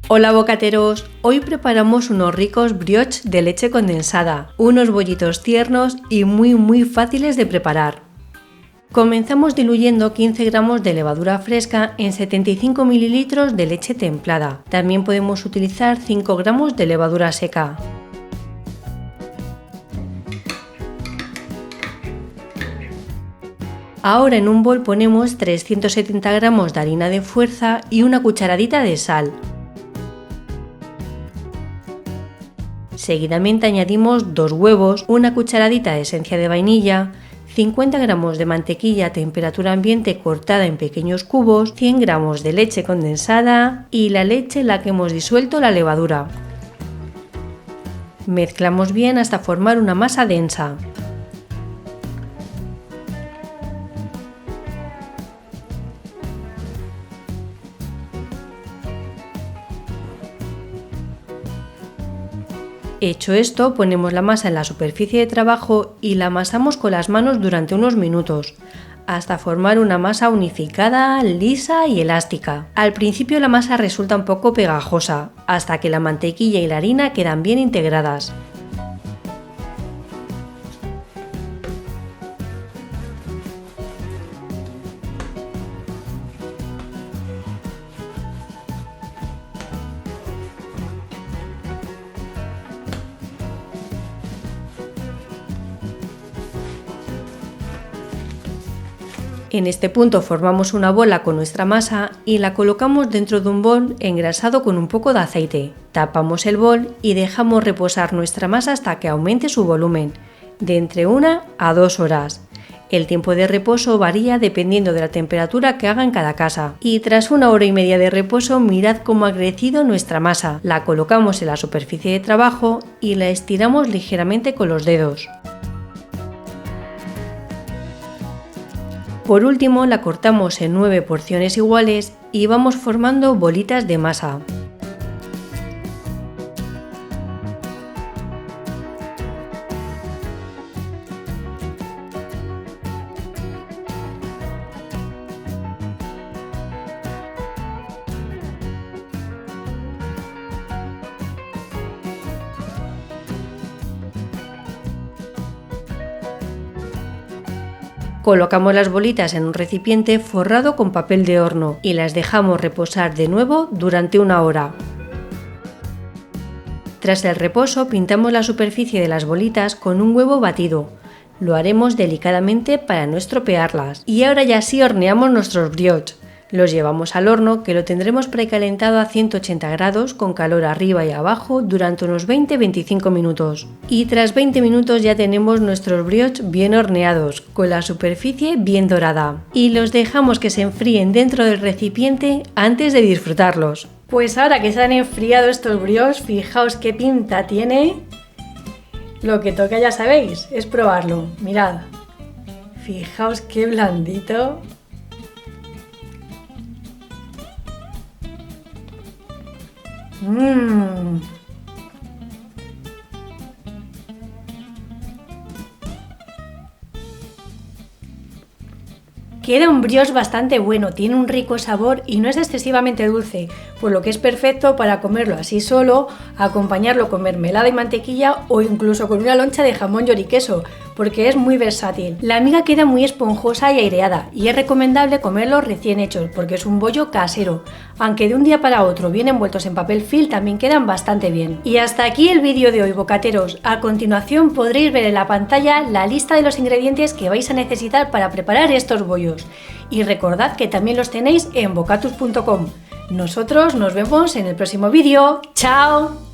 Hola bocateros, hoy preparamos unos ricos brioches de leche condensada, unos bollitos tiernos y muy fáciles de preparar. Comenzamos diluyendo 15 gramos de levadura fresca en 75 ml de leche templada. También podemos utilizar 5 gramos de levadura seca. Ahora en un bol ponemos 370 gramos de harina de fuerza y una cucharadita de sal. Seguidamente añadimos 2 huevos, una cucharadita de esencia de vainilla, 50 gramos de mantequilla a temperatura ambiente cortada en pequeños cubos, 100 gramos de leche condensada y la leche en la que hemos disuelto la levadura. Mezclamos bien hasta formar una masa densa. Hecho esto, ponemos la masa en la superficie de trabajo y la amasamos con las manos durante unos minutos, hasta formar una masa unificada, lisa y elástica. Al principio la masa resulta un poco pegajosa, hasta que la mantequilla y la harina quedan bien integradas. En este punto formamos una bola con nuestra masa y la colocamos dentro de un bol engrasado con un poco de aceite. Tapamos el bol y dejamos reposar nuestra masa hasta que aumente su volumen, de entre 1 a 2 horas. El tiempo de reposo varía dependiendo de la temperatura que haga en cada casa. Y tras 1 hora y media de reposo, mirad cómo ha crecido nuestra masa. La colocamos en la superficie de trabajo y la estiramos ligeramente con los dedos. Por último, la cortamos en 9 porciones iguales y vamos formando bolitas de masa. Colocamos las bolitas en un recipiente forrado con papel de horno y las dejamos reposar de nuevo durante 1 hora. Tras el reposo pintamos la superficie de las bolitas con un huevo batido. Lo haremos delicadamente para no estropearlas. Y ahora ya sí horneamos nuestros brioches. Los llevamos al horno, que lo tendremos precalentado a 180 grados con calor arriba y abajo durante unos 20-25 minutos. Y tras 20 minutos ya tenemos nuestros brioches bien horneados, con la superficie bien dorada. Y los dejamos que se enfríen dentro del recipiente antes de disfrutarlos. Pues ahora que se han enfriado estos brioches, fijaos qué pinta tiene. Lo que toca, ya sabéis, es probarlo. Mirad, fijaos qué blandito. Queda un brioche bastante bueno, tiene un rico sabor y no es excesivamente dulce, por lo que es perfecto para comerlo así solo, acompañarlo con mermelada y mantequilla o incluso con una loncha de jamón york y queso, porque es muy versátil. La miga queda muy esponjosa y aireada y es recomendable comerlo recién hechos porque es un bollo casero, aunque de un día para otro bien envueltos en papel film también quedan bastante bien. Y hasta aquí el vídeo de hoy, bocateros. A continuación podréis ver en la pantalla la lista de los ingredientes que vais a necesitar para preparar estos bollos. Y recordad que también los tenéis en bocatus.com. Nosotros nos vemos en el próximo vídeo. ¡Chao!